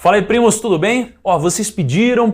Fala aí, primos, tudo bem? Ó, vocês pediram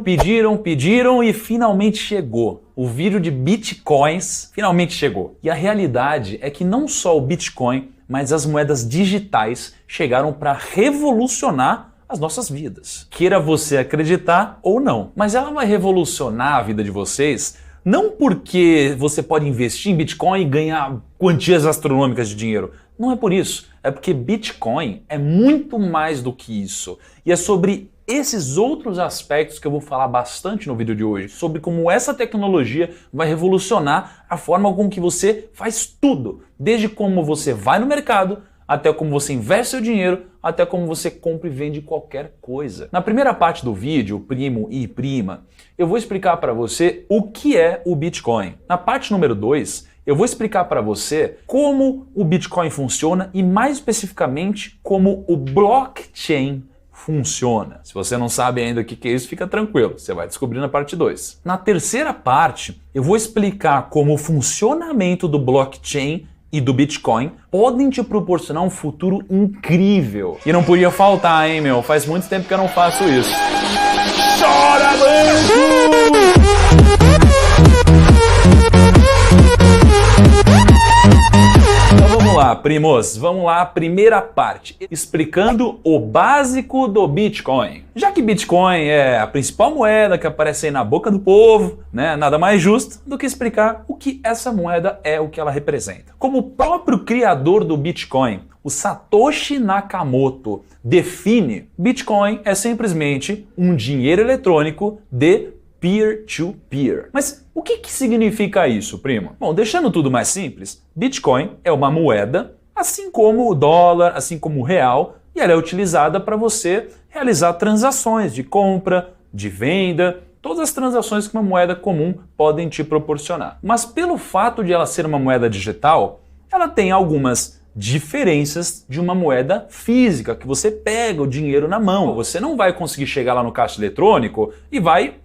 e finalmente chegou. O vídeo de Bitcoins finalmente chegou. E a realidade é que não só o Bitcoin, mas as moedas digitais chegaram para revolucionar as nossas vidas. Queira você acreditar ou não. Mas ela vai revolucionar a vida de vocês não porque você pode investir em Bitcoin e ganhar quantias astronômicas de dinheiro. Não é por isso. É porque Bitcoin é muito mais do que isso. E é sobre esses outros aspectos que eu vou falar bastante no vídeo de hoje. Sobre como essa tecnologia vai revolucionar a forma com que você faz tudo. Desde como você vai no mercado, até como você investe seu dinheiro, até como você compra e vende qualquer coisa. Na primeira parte do vídeo, primo e prima, eu vou explicar para você o que é o Bitcoin. Na parte número 2, eu vou explicar para você como o Bitcoin funciona e mais especificamente como o blockchain funciona. Se você não sabe ainda o que é isso, fica tranquilo, você vai descobrir na parte 2. Na terceira parte, eu vou explicar como o funcionamento do blockchain e do Bitcoin podem te proporcionar um futuro incrível. E não podia faltar, hein, meu? Faz muito tempo que eu não faço isso. Chora, banco! Vamos lá, primos, vamos lá, primeira parte, explicando o básico do Bitcoin. Já que Bitcoin é a principal moeda que aparece aí na boca do povo, né, nada mais justo do que explicar o que essa moeda é, o que ela representa. Como o próprio criador do Bitcoin, o Satoshi Nakamoto, define, Bitcoin é simplesmente um dinheiro eletrônico de peer-to-peer. Mas o que significa isso, primo? Bom, deixando tudo mais simples, Bitcoin é uma moeda, assim como o dólar, assim como o real, e ela é utilizada para você realizar transações de compra, de venda, todas as transações que uma moeda comum podem te proporcionar. Mas pelo fato de ela ser uma moeda digital, ela tem algumas diferenças de uma moeda física, que você pega o dinheiro na mão. Você não vai conseguir chegar lá no caixa eletrônico e vai,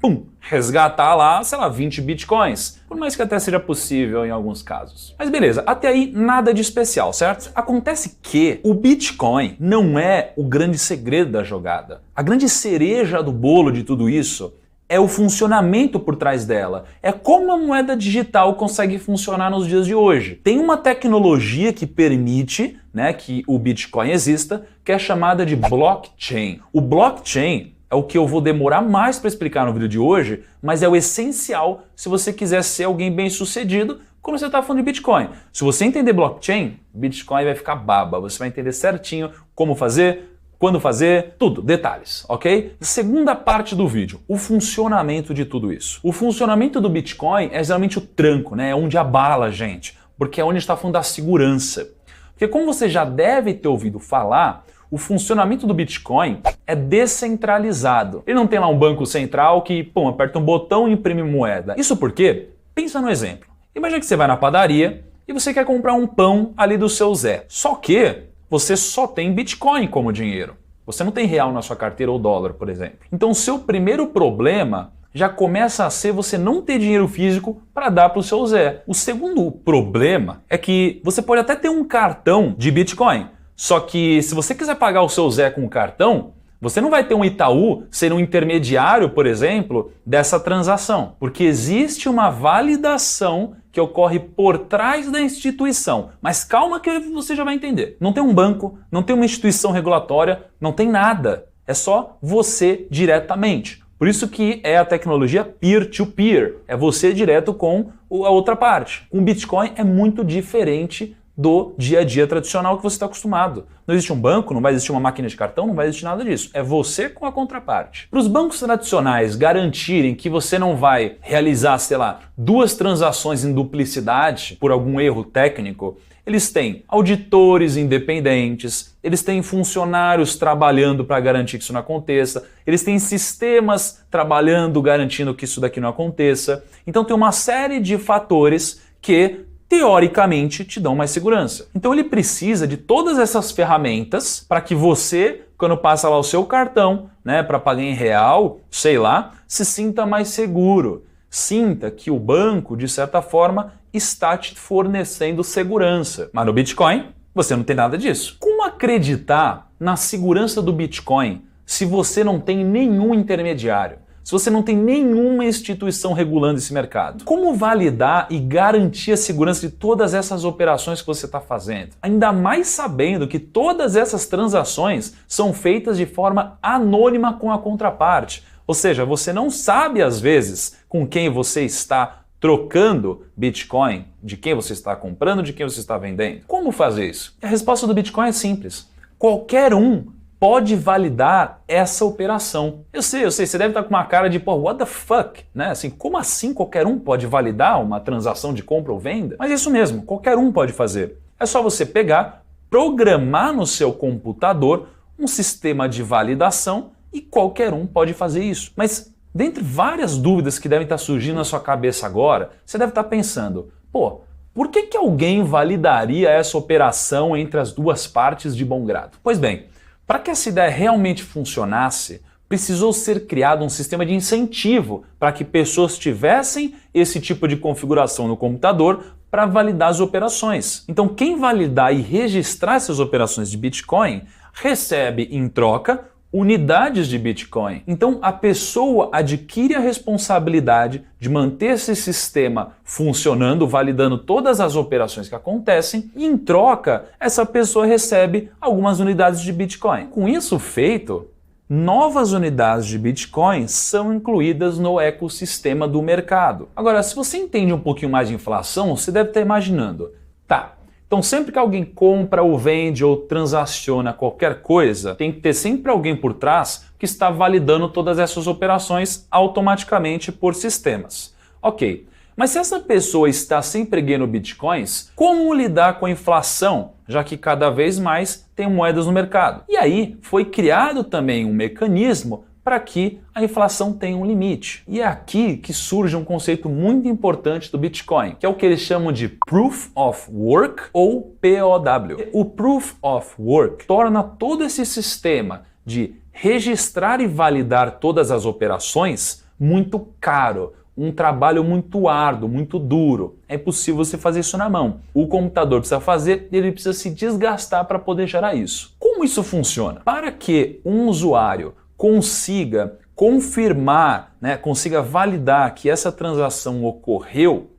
resgatar lá, sei lá, 20 bitcoins. Por mais que até seja possível em alguns casos. Mas beleza, até aí nada de especial, certo? Acontece que o Bitcoin não é o grande segredo da jogada. A grande cereja do bolo de tudo isso é o funcionamento por trás dela. É como a moeda digital consegue funcionar nos dias de hoje. Tem uma tecnologia que permite, né, que o Bitcoin exista, que é chamada de blockchain. O blockchain é o que eu vou demorar mais para explicar no vídeo de hoje, mas é o essencial se você quiser ser alguém bem-sucedido quando você está falando de Bitcoin. Se você entender blockchain, Bitcoin vai ficar baba. Você vai entender certinho como fazer, quando fazer, tudo, detalhes, ok? Segunda parte do vídeo, o funcionamento de tudo isso. O funcionamento do Bitcoin é geralmente o tranco, né? É onde abala a gente, porque é onde está falando da segurança. Porque como você já deve ter ouvido falar, o funcionamento do Bitcoin é descentralizado. Ele não tem lá um banco central que, aperta um botão e imprime moeda. Isso porque, pensa no exemplo. Imagina que você vai na padaria e você quer comprar um pão ali do seu Zé. Só que você só tem Bitcoin como dinheiro. Você não tem real na sua carteira ou dólar, por exemplo. Então, o seu primeiro problema já começa a ser você não ter dinheiro físico para dar para o seu Zé. O segundo problema é que você pode até ter um cartão de Bitcoin, só que se você quiser pagar o seu Zé com o cartão, você não vai ter um Itaú ser um intermediário, por exemplo, dessa transação, porque existe uma validação que ocorre por trás da instituição. Mas calma que você já vai entender. Não tem um banco, não tem uma instituição regulatória, não tem nada. É só você diretamente. Por isso que é a tecnologia peer-to-peer. É você direto com a outra parte. Com o Bitcoin é muito diferente do dia a dia tradicional que você está acostumado. Não existe um banco, não vai existir uma máquina de cartão, não vai existir nada disso. É você com a contraparte. Para os bancos tradicionais garantirem que você não vai realizar, sei lá, 2 transações em duplicidade por algum erro técnico, eles têm auditores independentes, eles têm funcionários trabalhando para garantir que isso não aconteça, eles têm sistemas trabalhando, garantindo que isso daqui não aconteça. Então tem uma série de fatores que teoricamente te dão mais segurança. Então ele precisa de todas essas ferramentas para que você, quando passa lá o seu cartão, né, para pagar em real, sei lá, se sinta mais seguro. Sinta que o banco, de certa forma, está te fornecendo segurança. Mas no Bitcoin, você não tem nada disso. Como acreditar na segurança do Bitcoin se você não tem nenhum intermediário, se você não tem nenhuma instituição regulando esse mercado? Como validar e garantir a segurança de todas essas operações que você está fazendo? Ainda mais sabendo que todas essas transações são feitas de forma anônima com a contraparte. Ou seja, você não sabe às vezes com quem você está trocando Bitcoin, de quem você está comprando, de quem você está vendendo. Como fazer isso? A resposta do Bitcoin é simples. Qualquer um pode validar essa operação. Eu sei, você deve estar com uma cara de, pô, what the fuck, né? Assim, como assim qualquer um pode validar uma transação de compra ou venda? Mas é isso mesmo, qualquer um pode fazer. É só você pegar, programar no seu computador um sistema de validação e qualquer um pode fazer isso. Mas dentre várias dúvidas que devem estar surgindo na sua cabeça agora, você deve estar pensando, pô, por que alguém validaria essa operação entre as duas partes de bom grado? Pois bem, para que essa ideia realmente funcionasse, precisou ser criado um sistema de incentivo para que pessoas tivessem esse tipo de configuração no computador para validar as operações. Então, quem validar e registrar essas operações de Bitcoin recebe, em troca, unidades de Bitcoin. Então, a pessoa adquire a responsabilidade de manter esse sistema funcionando, validando todas as operações que acontecem, e em troca, essa pessoa recebe algumas unidades de Bitcoin. Com isso feito, novas unidades de Bitcoin são incluídas no ecossistema do mercado. Agora, se você entende um pouquinho mais de inflação, você deve estar imaginando, tá, então sempre que alguém compra ou vende ou transaciona qualquer coisa, tem que ter sempre alguém por trás que está validando todas essas operações automaticamente por sistemas. Ok, mas se essa pessoa está sempre ganhando bitcoins, como lidar com a inflação, já que cada vez mais tem moedas no mercado? E aí foi criado também um mecanismo para que a inflação tenha um limite. E é aqui que surge um conceito muito importante do Bitcoin, que é o que eles chamam de Proof of Work ou POW. O Proof of Work torna todo esse sistema de registrar e validar todas as operações muito caro, um trabalho muito árduo, muito duro. É impossível você fazer isso na mão. O computador precisa fazer e ele precisa se desgastar para poder gerar isso. Como isso funciona? Para que um usuário consiga confirmar, consiga validar que essa transação ocorreu,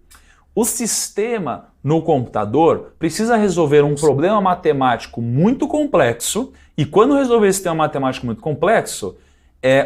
o sistema no computador precisa resolver um problema matemático muito complexo, e quando resolver esse sistema matemático muito complexo,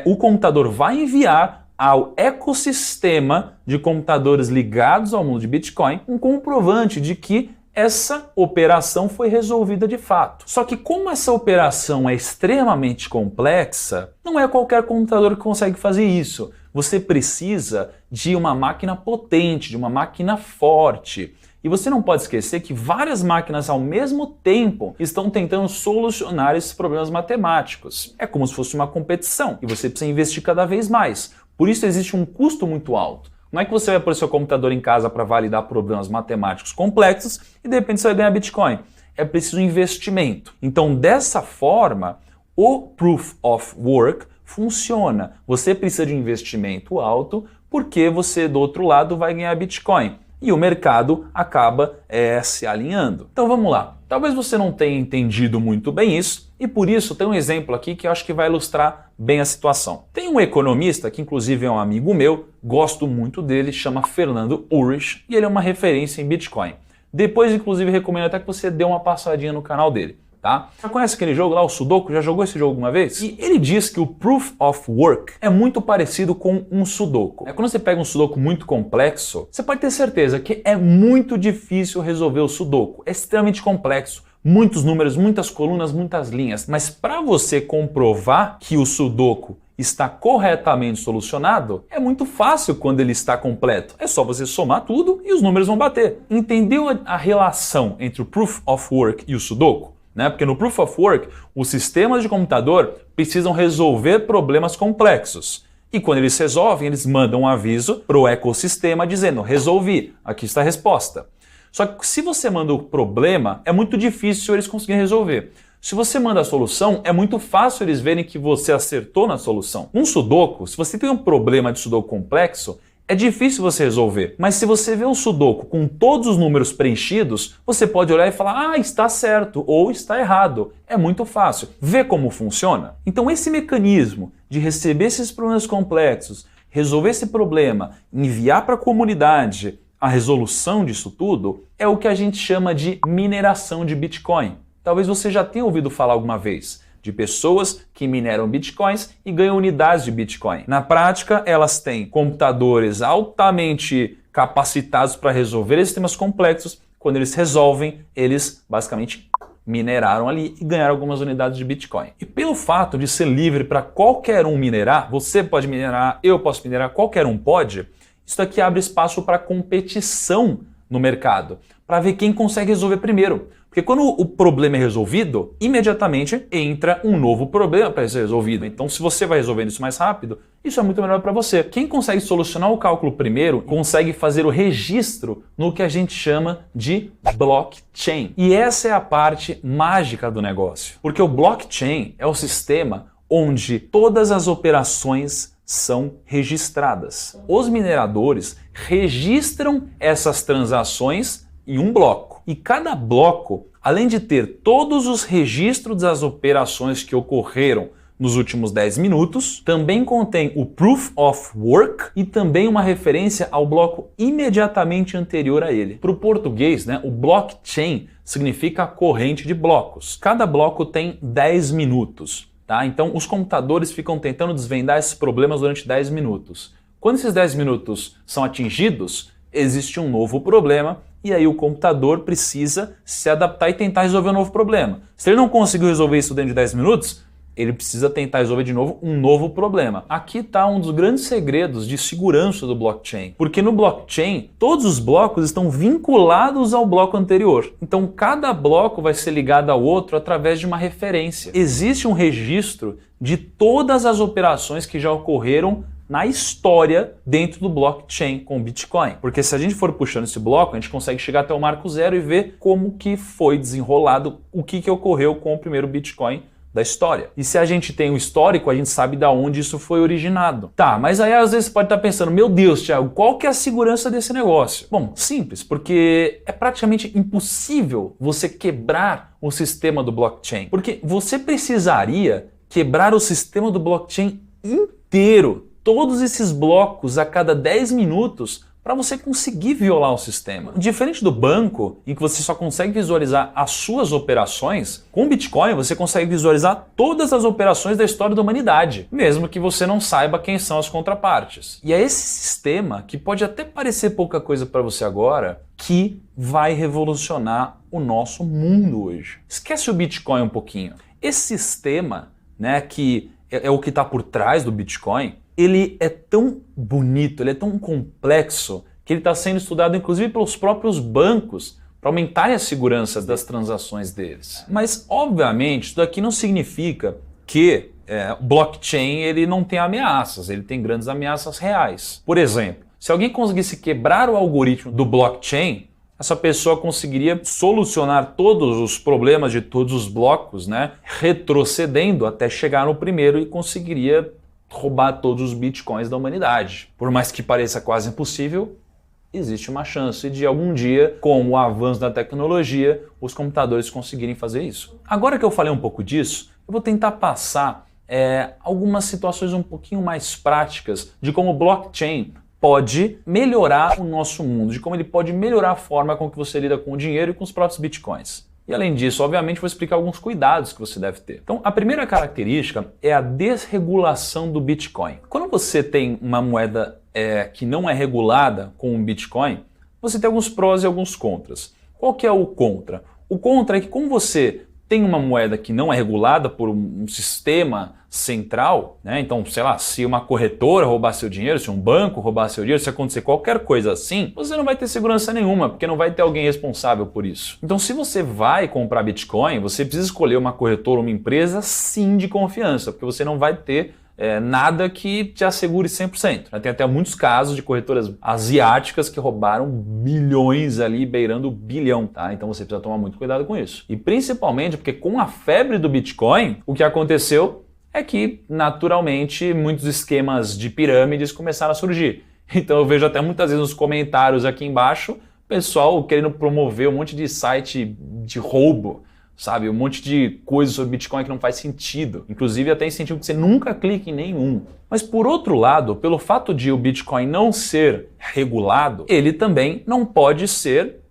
o computador vai enviar ao ecossistema de computadores ligados ao mundo de Bitcoin um comprovante de que essa operação foi resolvida de fato. Só que como essa operação é extremamente complexa, não é qualquer computador que consegue fazer isso. Você precisa de uma máquina potente, de uma máquina forte. E você não pode esquecer que várias máquinas ao mesmo tempo estão tentando solucionar esses problemas matemáticos. É como se fosse uma competição e você precisa investir cada vez mais. Por isso existe um custo muito alto. Não é que você vai pôr seu computador em casa para validar problemas matemáticos complexos e de repente você vai ganhar Bitcoin. É preciso investimento. Então, dessa forma, o Proof of Work funciona. Você precisa de um investimento alto porque você, do outro lado, vai ganhar Bitcoin. E o mercado acaba se alinhando. Então vamos lá. Talvez você não tenha entendido muito bem isso e por isso tem um exemplo aqui que eu acho que vai ilustrar bem a situação. Tem um economista que inclusive é um amigo meu, gosto muito dele, chama Fernando Ulrich e ele é uma referência em Bitcoin. Depois inclusive recomendo até que você dê uma passadinha no canal dele. Tá? Já conhece aquele jogo lá, o Sudoku? Já jogou esse jogo alguma vez? E ele diz que o Proof of Work é muito parecido com um Sudoku. Quando você pega um Sudoku muito complexo, você pode ter certeza que é muito difícil resolver o Sudoku. É extremamente complexo. Muitos números, muitas colunas, muitas linhas. Mas para você comprovar que o Sudoku está corretamente solucionado, é muito fácil quando ele está completo. É só você somar tudo e os números vão bater. Entendeu a relação entre o Proof of Work e o Sudoku? Porque no Proof of Work, os sistemas de computador precisam resolver problemas complexos. E quando eles resolvem, eles mandam um aviso para o ecossistema dizendo, resolvi, aqui está a resposta. Só que se você manda o problema, é muito difícil eles conseguirem resolver. Se você manda a solução, é muito fácil eles verem que você acertou na solução. Um Sudoku, se você tem um problema de Sudoku complexo, É difícil você resolver, mas se você vê um sudoku com todos os números preenchidos, você pode olhar e falar, ah, está certo ou está errado. É muito fácil. Vê como funciona? Então esse mecanismo de receber esses problemas complexos, resolver esse problema, enviar para a comunidade a resolução disso tudo, é o que a gente chama de mineração de Bitcoin. Talvez você já tenha ouvido falar alguma vez de pessoas que mineram bitcoins e ganham unidades de Bitcoin. Na prática, elas têm computadores altamente capacitados para resolver esses temas complexos. Quando eles resolvem, eles basicamente mineraram ali e ganharam algumas unidades de Bitcoin. E pelo fato de ser livre para qualquer um minerar, você pode minerar, eu posso minerar, qualquer um pode, isso aqui abre espaço para competição no mercado, para ver quem consegue resolver primeiro. Porque quando o problema é resolvido, imediatamente entra um novo problema para ser resolvido. Então, se você vai resolvendo isso mais rápido, isso é muito melhor para você. Quem consegue solucionar o cálculo primeiro, consegue fazer o registro no que a gente chama de blockchain. E essa é a parte mágica do negócio. Porque o blockchain é o sistema onde todas as operações são registradas. Os mineradores registram essas transações em um bloco. E cada bloco, além de ter todos os registros das operações que ocorreram nos últimos 10 minutos, também contém o Proof of Work e também uma referência ao bloco imediatamente anterior a ele. Para o português, o blockchain significa corrente de blocos. Cada bloco tem 10 minutos. Tá? Então, os computadores ficam tentando desvendar esses problemas durante 10 minutos. Quando esses 10 minutos são atingidos, existe um novo problema e aí o computador precisa se adaptar e tentar resolver um novo problema. Se ele não conseguiu resolver isso dentro de 10 minutos, ele precisa tentar resolver de novo um novo problema. Aqui está um dos grandes segredos de segurança do blockchain. Porque no blockchain, todos os blocos estão vinculados ao bloco anterior. Então, cada bloco vai ser ligado ao outro através de uma referência. Existe um registro de todas as operações que já ocorreram na história dentro do blockchain com o Bitcoin. Porque se a gente for puxando esse bloco, a gente consegue chegar até o marco zero e ver como que foi desenrolado, o que ocorreu com o primeiro Bitcoin da história. E se a gente tem o histórico, a gente sabe de onde isso foi originado. Tá, mas aí às vezes você pode estar pensando, meu Deus, Thiago, qual que é a segurança desse negócio? Bom, simples, porque é praticamente impossível você quebrar o sistema do blockchain. Porque você precisaria quebrar o sistema do blockchain inteiro, todos esses blocos a cada 10 minutos, para você conseguir violar o sistema. Diferente do banco, em que você só consegue visualizar as suas operações, com o Bitcoin você consegue visualizar todas as operações da história da humanidade, mesmo que você não saiba quem são as contrapartes. E é esse sistema, que pode até parecer pouca coisa para você agora, que vai revolucionar o nosso mundo hoje. Esquece o Bitcoin um pouquinho. Esse sistema, que é o que está por trás do Bitcoin, ele é tão bonito, ele é tão complexo, que ele está sendo estudado inclusive pelos próprios bancos para aumentarem a segurança das transações deles. Mas, obviamente, isso daqui não significa que o blockchain ele não tem ameaças, ele tem grandes ameaças reais. Por exemplo, se alguém conseguisse quebrar o algoritmo do blockchain, essa pessoa conseguiria solucionar todos os problemas de todos os blocos, retrocedendo até chegar no primeiro e conseguiria roubar todos os bitcoins da humanidade. Por mais que pareça quase impossível, existe uma chance de algum dia, com o avanço da tecnologia, os computadores conseguirem fazer isso. Agora que eu falei um pouco disso, eu vou tentar passar algumas situações um pouquinho mais práticas de como o blockchain pode melhorar o nosso mundo, de como ele pode melhorar a forma com que você lida com o dinheiro e com os próprios bitcoins. E além disso, obviamente, vou explicar alguns cuidados que você deve ter. Então, a primeira característica é a desregulação do Bitcoin. Quando você tem uma moeda que não é regulada com o Bitcoin, você tem alguns prós e alguns contras. Qual que é o contra? O contra é que como você tem uma moeda que não é regulada por um sistema central, então, sei lá, se uma corretora roubar seu dinheiro, se um banco roubar seu dinheiro, se acontecer qualquer coisa assim, você não vai ter segurança nenhuma, porque não vai ter alguém responsável por isso. Então, se você vai comprar Bitcoin, você precisa escolher uma corretora, uma empresa, sim, de confiança, porque você não vai ter nada que te assegure 100%. Tem até muitos casos de corretoras asiáticas que roubaram bilhões ali, beirando o bilhão, tá? Então você precisa tomar muito cuidado com isso. E principalmente porque com a febre do Bitcoin, o que aconteceu é que, naturalmente, muitos esquemas de pirâmides começaram a surgir. Então eu vejo até muitas vezes nos comentários aqui embaixo, pessoal querendo promover um monte de site de roubo, sabe? Um monte de coisas sobre Bitcoin que não faz sentido. Inclusive até incentivo que você nunca clique em nenhum. Mas por outro lado, pelo fato de o Bitcoin não ser regulado, ele também não pode ser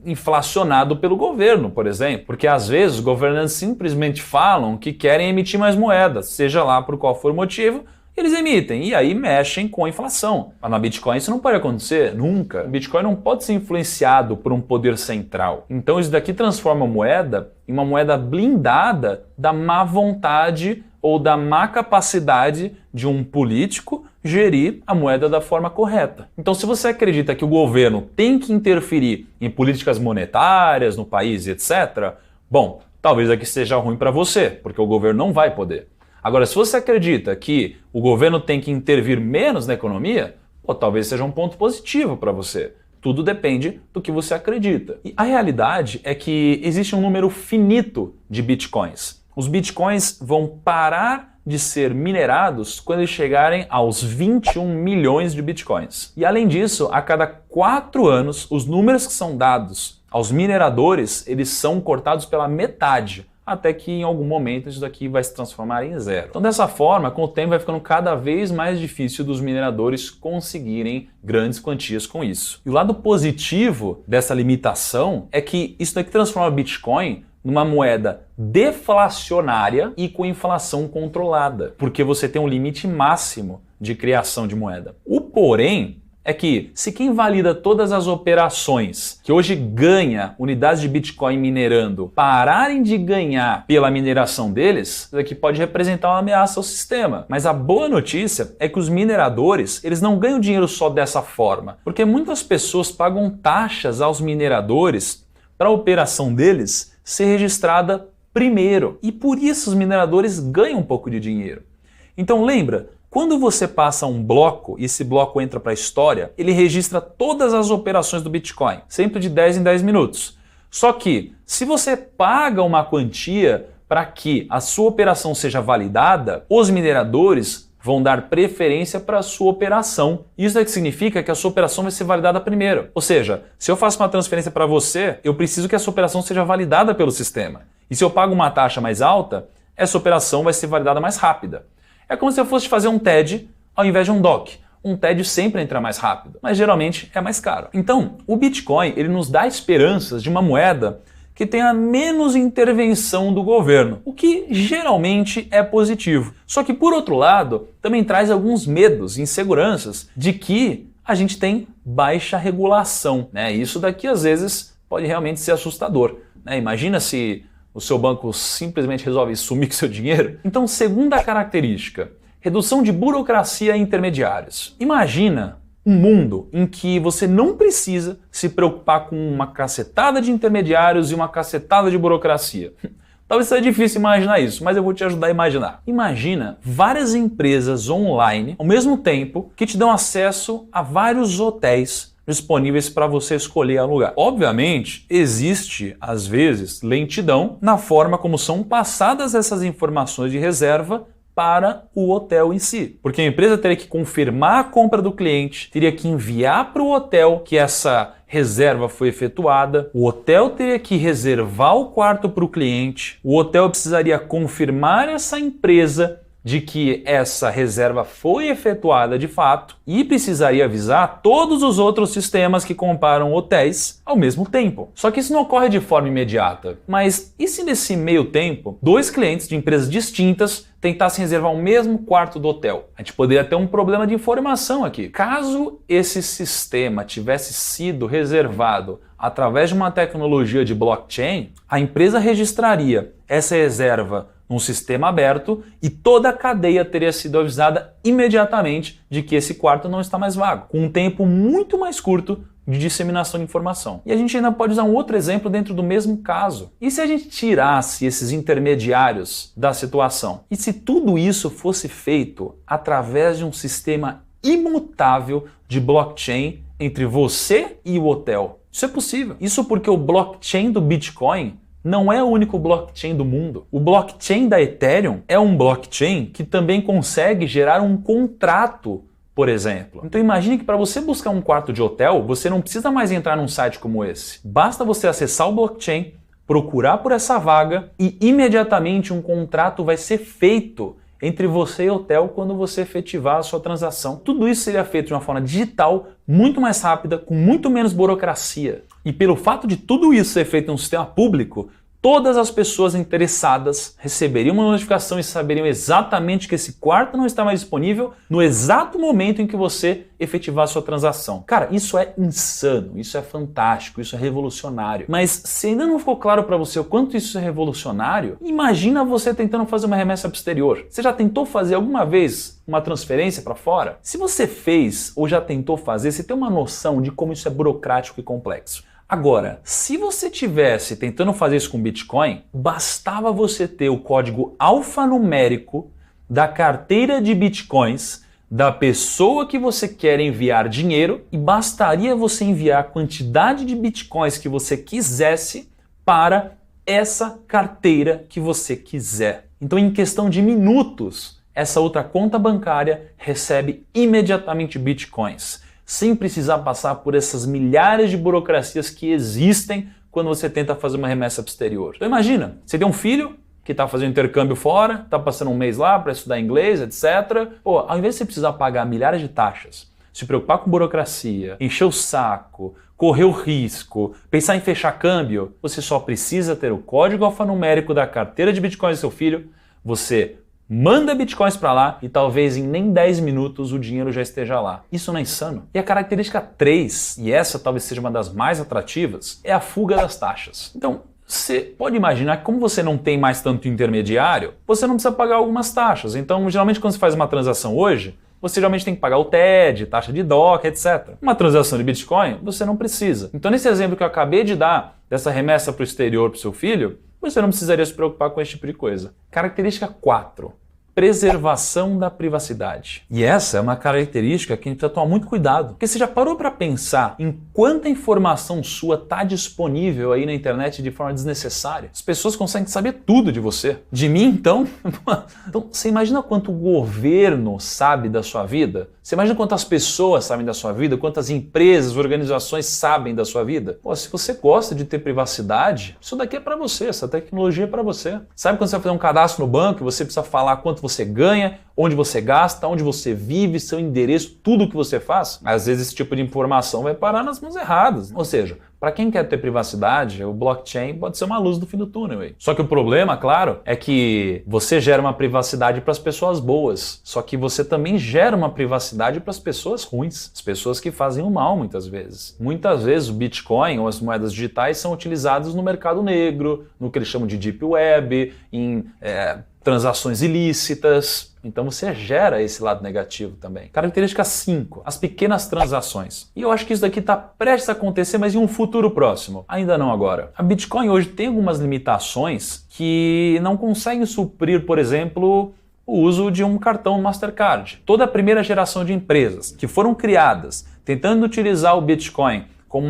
inflacionado pelo governo, por exemplo. Porque às vezes os governantes simplesmente falam que querem emitir mais moedas, seja lá por qual for o motivo, eles emitem e aí mexem com a inflação. Mas na Bitcoin isso não pode acontecer, nunca. O Bitcoin não pode ser influenciado por um poder central. Então isso daqui transforma a moeda em uma moeda blindada da má vontade ou da má capacidade de um político gerir a moeda da forma correta. Então se você acredita que o governo tem que interferir em políticas monetárias no país, etc., bom, talvez aqui seja ruim para você, porque o governo não vai poder. Agora, se você acredita que o governo tem que intervir menos na economia, talvez seja um ponto positivo para você. Tudo depende do que você acredita. E a realidade é que existe um número finito de bitcoins. Os bitcoins vão parar de ser minerados quando eles chegarem aos 21 milhões de bitcoins. E além disso, a cada 4 anos, os números que são dados aos mineradores, eles são cortados pela metade, até que em algum momento isso daqui vai se transformar em zero. Então dessa forma, com o tempo vai ficando cada vez mais difícil dos mineradores conseguirem grandes quantias com isso. E o lado positivo dessa limitação é que isso daqui transforma o Bitcoin numa moeda deflacionária e com inflação controlada, porque você tem um limite máximo de criação de moeda. O porém é que se quem valida todas as operações que hoje ganha unidades de Bitcoin minerando pararem de ganhar pela mineração deles, isso aqui pode representar uma ameaça ao sistema. Mas a boa notícia é que os mineradores, eles não ganham dinheiro só dessa forma, porque muitas pessoas pagam taxas aos mineradores para a operação deles ser registrada primeiro. E por isso os mineradores ganham um pouco de dinheiro. Então lembra, quando você passa um bloco e esse bloco entra para a história, ele registra todas as operações do Bitcoin, sempre de 10 em 10 minutos. Só que, se você paga uma quantia para que a sua operação seja validada, os mineradores vão dar preferência para a sua operação. Isso é que significa que a sua operação vai ser validada primeiro. Ou seja, se eu faço uma transferência para você, eu preciso que essa operação seja validada pelo sistema. E se eu pago uma taxa mais alta, essa operação vai ser validada mais rápida. É como se eu fosse fazer um TED ao invés de um DOC. Um TED sempre entra mais rápido, mas geralmente é mais caro. Então, o Bitcoin ele nos dá esperanças de uma moeda que tenha menos intervenção do governo, o que geralmente é positivo. Só que, por outro lado, também traz alguns medos e inseguranças de que a gente tem baixa regulação, né? Isso daqui, às vezes, pode realmente ser assustador, né? Imagina se o seu banco simplesmente resolve sumir com seu dinheiro. Então, segunda característica, redução de burocracia e intermediários. Imagina um mundo em que você não precisa se preocupar com uma cacetada de intermediários e uma cacetada de burocracia. Talvez seja difícil imaginar isso, mas eu vou te ajudar a imaginar. Imagina várias empresas online ao mesmo tempo que te dão acesso a vários hotéis disponíveis para você escolher alugar. Obviamente, existe, às vezes, lentidão na forma como são passadas essas informações de reserva para o hotel em si. Porque a empresa teria que confirmar a compra do cliente, teria que enviar para o hotel que essa reserva foi efetuada, o hotel teria que reservar o quarto para o cliente, o hotel precisaria confirmar essa empresa de que essa reserva foi efetuada de fato e precisaria avisar todos os outros sistemas que comparam hotéis ao mesmo tempo. Só que isso não ocorre de forma imediata. Mas e se nesse meio tempo, dois clientes de empresas distintas tentassem reservar o mesmo quarto do hotel? A gente poderia ter um problema de informação aqui. Caso esse sistema tivesse sido reservado através de uma tecnologia de blockchain, a empresa registraria essa reserva num sistema aberto e toda a cadeia teria sido avisada imediatamente de que esse quarto não está mais vago, com um tempo muito mais curto de disseminação de informação. E a gente ainda pode usar um outro exemplo dentro do mesmo caso. E se a gente tirasse esses intermediários da situação? E se tudo isso fosse feito através de um sistema imutável de blockchain entre você e o hotel? Isso é possível. Isso porque o blockchain do Bitcoin não é o único blockchain do mundo. O blockchain da Ethereum é um blockchain que também consegue gerar um contrato por exemplo. Então imagine que para você buscar um quarto de hotel, você não precisa mais entrar num site como esse. Basta você acessar o blockchain, procurar por essa vaga e imediatamente um contrato vai ser feito entre você e o hotel quando você efetivar a sua transação. Tudo isso seria feito de uma forma digital, muito mais rápida, com muito menos burocracia. E pelo fato de tudo isso ser feito em um sistema público, todas as pessoas interessadas receberiam uma notificação e saberiam exatamente que esse quarto não está mais disponível no exato momento em que você efetivar a sua transação. Cara, isso é insano, isso é fantástico, isso é revolucionário. Mas se ainda não ficou claro para você o quanto isso é revolucionário, imagina você tentando fazer uma remessa para o exterior. Você já tentou fazer alguma vez uma transferência para fora? Se você fez ou já tentou fazer, você tem uma noção de como isso é burocrático e complexo. Agora, se você tivesse tentando fazer isso com Bitcoin, bastava você ter o código alfanumérico da carteira de Bitcoins da pessoa que você quer enviar dinheiro e bastaria você enviar a quantidade de Bitcoins que você quisesse para essa carteira que você quiser. Então, em questão de minutos, essa outra conta bancária recebe imediatamente Bitcoins, sem precisar passar por essas milhares de burocracias que existem quando você tenta fazer uma remessa para o exterior. Então imagina, você tem um filho que está fazendo intercâmbio fora, está passando um mês lá para estudar inglês, etc. Pô, ao invés de você precisar pagar milhares de taxas, se preocupar com burocracia, encher o saco, correr o risco, pensar em fechar câmbio, você só precisa ter o código alfanumérico da carteira de Bitcoin do seu filho, você manda Bitcoins para lá e talvez em nem 10 minutos o dinheiro já esteja lá. Isso não é insano? E a característica 3, e essa talvez seja uma das mais atrativas, é a fuga das taxas. Então, você pode imaginar que como você não tem mais tanto intermediário, você não precisa pagar algumas taxas. Então, geralmente quando você faz uma transação hoje, você geralmente tem que pagar o TED, taxa de DOC, etc. Uma transação de Bitcoin, você não precisa. Então, nesse exemplo que eu acabei de dar, dessa remessa para o exterior para o seu filho, você não precisaria se preocupar com esse tipo de coisa. Característica 4. Preservação da privacidade. E essa é uma característica que a gente precisa tomar muito cuidado. Porque você já parou para pensar em quanta informação sua está disponível aí na internet de forma desnecessária? As pessoas conseguem saber tudo de você. De mim, então? Então, você imagina quanto o governo sabe da sua vida? Você imagina quantas pessoas sabem da sua vida? Quantas empresas, organizações sabem da sua vida? Pô, se você gosta de ter privacidade, isso daqui é para você, essa tecnologia é para você. Sabe quando você vai fazer um cadastro no banco e você precisa falar quanto você ganha, onde você gasta, onde você vive, seu endereço, tudo que você faz? Às vezes esse tipo de informação vai parar nas mãos erradas. Ou seja, para quem quer ter privacidade, o blockchain pode ser uma luz do fim do túnel aí. Só que o problema, claro, é que você gera uma privacidade para as pessoas boas, só que você também gera uma privacidade para as pessoas ruins, as pessoas que fazem o mal muitas vezes. Muitas vezes o Bitcoin ou as moedas digitais são utilizadas no mercado negro, no que eles chamam de Deep Web, em transações ilícitas. Então você gera esse lado negativo também. Característica 5, as pequenas transações. E eu acho que isso daqui está prestes a acontecer, mas em um futuro próximo. Ainda não agora. A Bitcoin hoje tem algumas limitações que não conseguem suprir, por exemplo, o uso de um cartão Mastercard. Toda a primeira geração de empresas que foram criadas tentando utilizar o Bitcoin como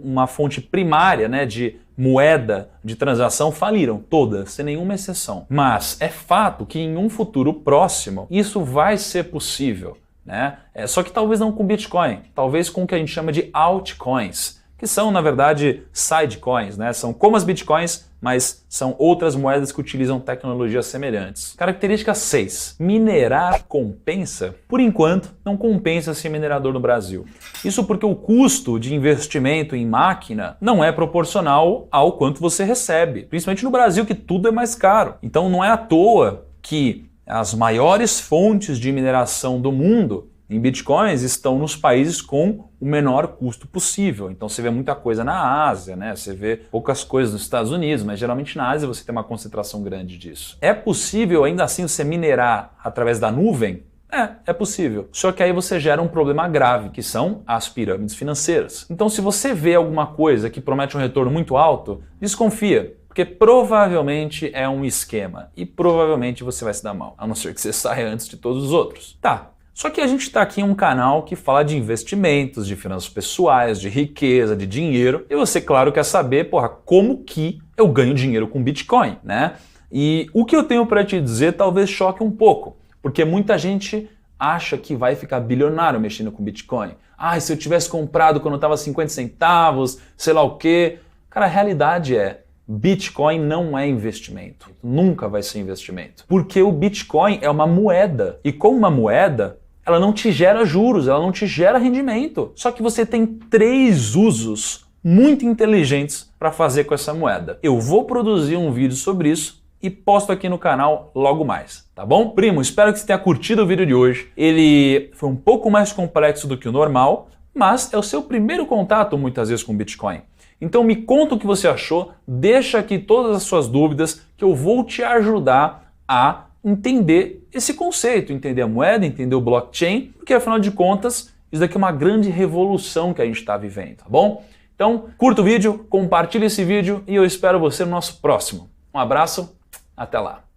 uma fonte primária, né, de moeda de transação faliram, todas, sem nenhuma exceção. Mas é fato que em um futuro próximo isso vai ser possível, né? Só que talvez não com Bitcoin, talvez com o que a gente chama de altcoins, que são, na verdade, sidecoins, né? São como as Bitcoins, mas são outras moedas que utilizam tecnologias semelhantes. Característica 6. Minerar compensa? Por enquanto, não compensa ser minerador no Brasil. Isso porque o custo de investimento em máquina não é proporcional ao quanto você recebe. Principalmente no Brasil, que tudo é mais caro. Então não é à toa que as maiores fontes de mineração do mundo em bitcoins estão nos países com o menor custo possível. Então você vê muita coisa na Ásia, né? Você vê poucas coisas nos Estados Unidos, mas geralmente na Ásia você tem uma concentração grande disso. É possível ainda assim você minerar através da nuvem? É possível. Só que aí você gera um problema grave, que são as pirâmides financeiras. Então se você vê alguma coisa que promete um retorno muito alto, desconfia. Porque provavelmente é um esquema e provavelmente você vai se dar mal, a não ser que você saia antes de todos os outros. Tá. Só que a gente está aqui em um canal que fala de investimentos, de finanças pessoais, de riqueza, de dinheiro. E você, claro, quer saber, como que eu ganho dinheiro com Bitcoin, né? E o que eu tenho para te dizer talvez choque um pouco, porque muita gente acha que vai ficar bilionário mexendo com Bitcoin. Ah, se eu tivesse comprado quando estava 50 centavos, sei lá o quê. Cara, a realidade é, Bitcoin não é investimento. Nunca vai ser investimento. Porque o Bitcoin é uma moeda. E como uma moeda, ela não te gera juros, ela não te gera rendimento. Só que você tem 3 usos muito inteligentes para fazer com essa moeda. Eu vou produzir um vídeo sobre isso e posto aqui no canal logo mais, tá bom? Primo, espero que você tenha curtido o vídeo de hoje. Ele foi um pouco mais complexo do que o normal, mas é o seu primeiro contato muitas vezes com Bitcoin. Então me conta o que você achou, deixa aqui todas as suas dúvidas que eu vou te ajudar a entender esse conceito, entender a moeda, entender o blockchain, porque afinal de contas isso daqui é uma grande revolução que a gente está vivendo, tá bom? Então curta o vídeo, compartilhe esse vídeo e eu espero você no nosso próximo. Um abraço, até lá!